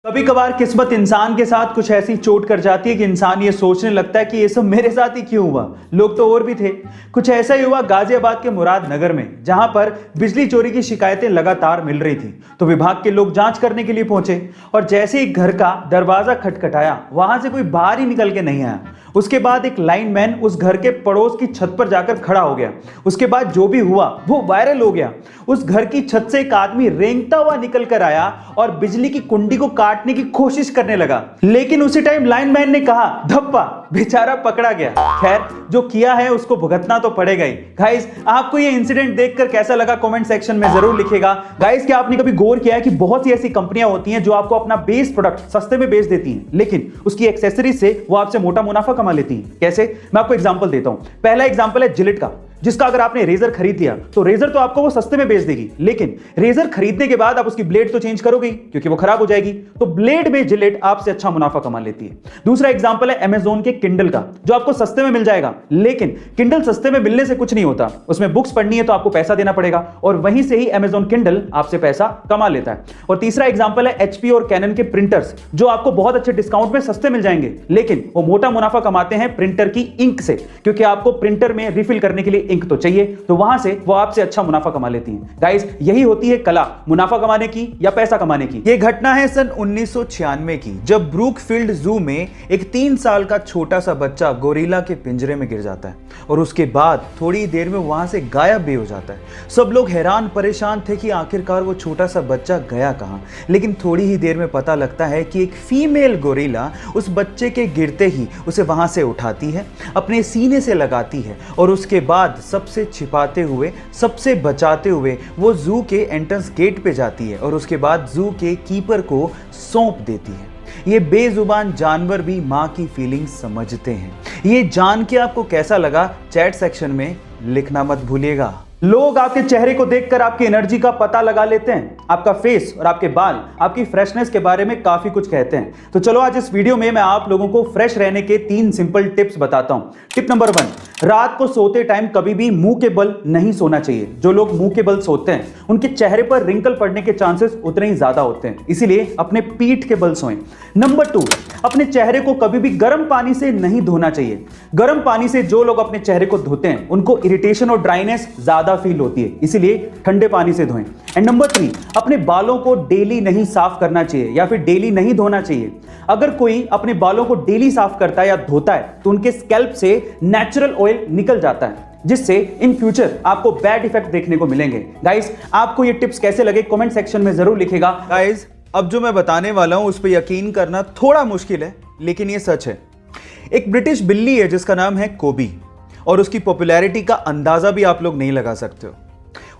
कभी कभार किस्मत इंसान के साथ कुछ ऐसी चोट कर जाती है कि इंसान ये सोचने लगता है कि ये सब मेरे साथ ही क्यों हुआ, लोग तो और भी थे। कुछ ऐसा ही हुआ गाजियाबाद के मुराद नगर में, जहां पर बिजली चोरी की शिकायतें लगातार मिल रही थी। तो विभाग के लोग जांच करने के लिए पहुंचे और जैसे ही घर का दरवाजा खटखटाया, वहां से कोई बाहर ही निकल के नहीं आया। उसके बाद एक लाइनमैन उस घर के पड़ोस की छत पर जाकर खड़ा हो गया। उसके बाद जो भी हुआ वो वायरल हो गया। उस घर की छत से एक आदमी रेंगता हुआ निकल कर आया और बिजली की कुंडी को काटने की कोशिश करने लगा, लेकिन उसी टाइम लाइनमैन ने कहा धप्पा, बेचारा पकड़ा गया। खैर, जो किया है उसको भुगतना तो पड़ेगा ही। गाइस, आपको ये इंसिडेंट देखकर कैसा लगा कमेंट सेक्शन में जरूर लिखिएगा। गाइस, क्या आपने कभी गौर किया है कि बहुत सी ऐसी कंपनियां होती हैं जो आपको अपना बेस प्रोडक्ट सस्ते में बेच देती हैं, लेकिन उसकी एक्सेसरीज से वो आपसे मोटा मुनाफा कमा लेती हैं। कैसे? मैं आपको एग्जांपल देता हूं। पहला एग्जांपल है जिलेट का, जिसका अगर आपने रेजर खरीद लिया तो रेजर तो आपको वो सस्ते में बेच देगी, लेकिन रेजर खरीदने के बाद आप उसकी ब्लेड तो चेंज करोगे क्योंकि वो खराब हो जाएगी। तो ब्लेड में जिलेट आपसे अच्छा मुनाफा कमा लेती है। दूसरा एग्जांपल है अमेज़न के किंडल का, जो आपको सस्ते में मिल जाएगा, लेकिन किंडल सस्ते में मिलने से कुछ नहीं होता। उसमें बुक्स पढ़नी है तो आपको पैसा देना पड़ेगा और वहीं से ही अमेज़न किंडल आपसे पैसा कमा लेता है। और तीसरा एग्जांपल है एचपी और कैनन के प्रिंटर्स, जो आपको बहुत अच्छे डिस्काउंट में सस्ते मिल जाएंगे, लेकिन वो मोटा मुनाफा कमाते हैं प्रिंटर की इंक से, क्योंकि आपको प्रिंटर में रिफिल करने के लिए इंक तो चाहिए, तो वहां से वो आपसे अच्छा मुनाफा कमा लेती हैं। गाइस, यही होती है कला, मुनाफा कमाने की या पैसा कमाने की। ये घटना है सन 1996 की, जब ब्रूकफील्ड जू में एक 3 साल का छोटा सा बच्चा गोरिल्ला के पिंजरे में गिर जाता है और उसके बाद थोड़ी देर में वहां से गायब भी हो जाता है। सब लोग हैरान परेशान थे कि आखिरकार वो छोटा सा बच्चा गया कहां, लेकिन थोड़ी ही देर में पता लगता है कि एक फीमेल गोरिल्ला उस बच्चे के गिरते ही उसे वहां से उठाती है, अपने सीने से लगाती है और उसके बाद सबसे छिपाते हुए, सबसे बचाते हुए वो जू के एंट्रेंस गेट पे जाती है और उसके बाद जू के कीपर को सौंप देती है। ये बेजुबान जानवर भी मां की फीलिंग्स समझते हैं। ये जान के आपको कैसा लगा, चैट सेक्शन में लिखना मत भूलिएगा। लोग आपके चेहरे को देखकर आपकी एनर्जी का पता लगा लेते हैं। आपका फेस और आपके बाल आपकी फ्रेशनेस के बारे में काफी कुछ कहते हैं। तो चलो आज इस वीडियो में मैं आप लोगों को फ्रेश रहने के 3 सिंपल टिप्स बताता हूं। टिप नंबर 1, रात को सोते टाइम कभी भी मुंह के बल नहीं सोना चाहिए। जो लोग मुंह के बल सोते हैं उनके चेहरे पर रिंकल पड़ने के चांसेस उतने ही ज्यादा होते हैं, इसीलिए अपने पीठ के बल सोएं। नंबर 2, अपने चेहरे को कभी भी गर्म पानी से नहीं धोना चाहिए। गर्म पानी से जो लोग अपने चेहरे को धोते हैं उनको इरिटेशन और ड्राइनेस ज्यादा फील होती है, इसीलिए ठंडे पानी से धोएं। एंड नंबर 3, अपने बालों को डेली नहीं साफ करना चाहिए या फिर डेली नहीं धोना चाहिए। अगर कोई अपने बालों को डेली साफ करता है या धोता है तो उनके स्कैल्प से नेचुरल ऑयल निकल जाता है, जिससे इन फ्यूचर आपको बैड इफेक्ट देखने को मिलेंगे। गाइस, आपको ये टिप्स कैसे लगे कमेंट सेक्शन में जरूर लिखेगा। गाइस, अब जो मैं बताने वाला हूं उस पर यकीन करना थोड़ा मुश्किल है, लेकिन ये सच है। एक ब्रिटिश बिल्ली है जिसका नाम है कोबी, और उसकी पॉपुलैरिटी का अंदाजा भी आप लोग नहीं लगा सकते हो।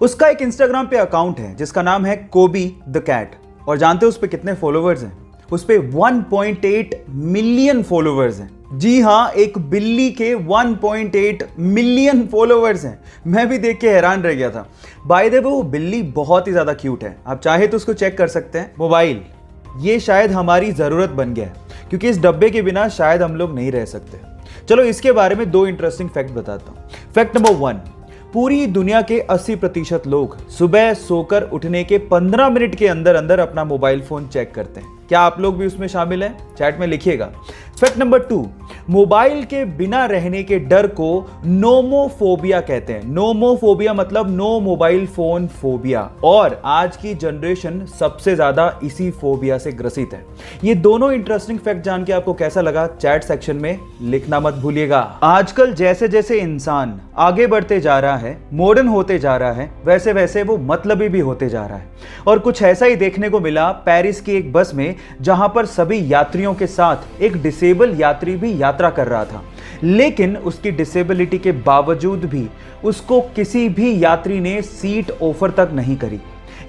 उसका एक इंस्टाग्राम पे अकाउंट है जिसका नाम है कोबी द कैट, और जानते हो उस पे कितने फॉलोवर्स हैं? उस पे 1.8 मिलियन फॉलोवर्स हैं। जी हां, एक बिल्ली के 1.8 मिलियन फॉलोवर्स हैं। मैं भी देख के हैरान रह गया था। बाय द वे, वो बिल्ली बहुत ही ज्यादा क्यूट है। आप चाहे तो उसको चेक कर सकते हैं। मोबाइल, ये शायद हमारी जरूरत बन गया है, क्योंकि इस डब्बे के बिना शायद हम लोग नहीं रह सकते। चलो इसके बारे में 2 इंटरेस्टिंग फैक्ट बताता हूं। फैक्ट नंबर 1, पूरी दुनिया के 80% लोग सुबह सोकर उठने के 15 मिनट के अंदर अंदर अपना मोबाइल फोन चेक करते हैं। क्या आप लोग भी उसमें शामिल हैं? चैट में लिखिएगा। फैक्ट नंबर 2, मोबाइल के बिना रहने के डर को नोमोफोबिया कहते हैं। नोमोफोबिया मतलब नो मोबाइल फोन फोबिया, और आज की जनरेशन सबसे ज्यादा इसी फोबिया से ग्रसित है। ये दोनों इंटरेस्टिंग फैक्ट जान के आपको कैसा लगा, चैट सेक्शन में लिखना मत भूलिएगा। आजकल जैसे जैसे इंसान आगे बढ़ते जा रहा है, मॉडर्न होते जा रहा है, वैसे वैसे वो मतलबी भी होते जा रहा है। और कुछ ऐसा ही देखने को मिला पेरिस की एक बस में, जहां पर सभी यात्रियों के साथ एक डिसेबल यात्री भी यात्रा कर रहा था, लेकिन उसकी डिसेबिलिटी के बावजूद भी उसको किसी भी यात्री ने सीट ऑफर तक नहीं करी।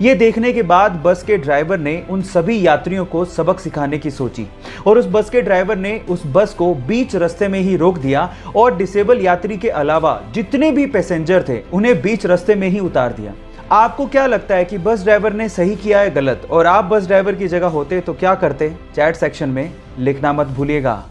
ये देखने के बाद बस के ड्राइवर ने उन सभी यात्रियों को सबक सिखाने की सोची, और उस बस के ड्राइवर ने उस बस को बीच रास्ते में ही रोक दिया और डिसेबल यात्री के अलावा जितने भी पैसेंजर थे उन्हें बीच रास्ते में ही उतार दिया। आपको क्या लगता है कि बस ड्राइवर ने सही किया है गलत? और आप बस ड्राइवर की जगह होते तो क्या करते? चैट सेक्शन में लिखना मत भूलिएगा।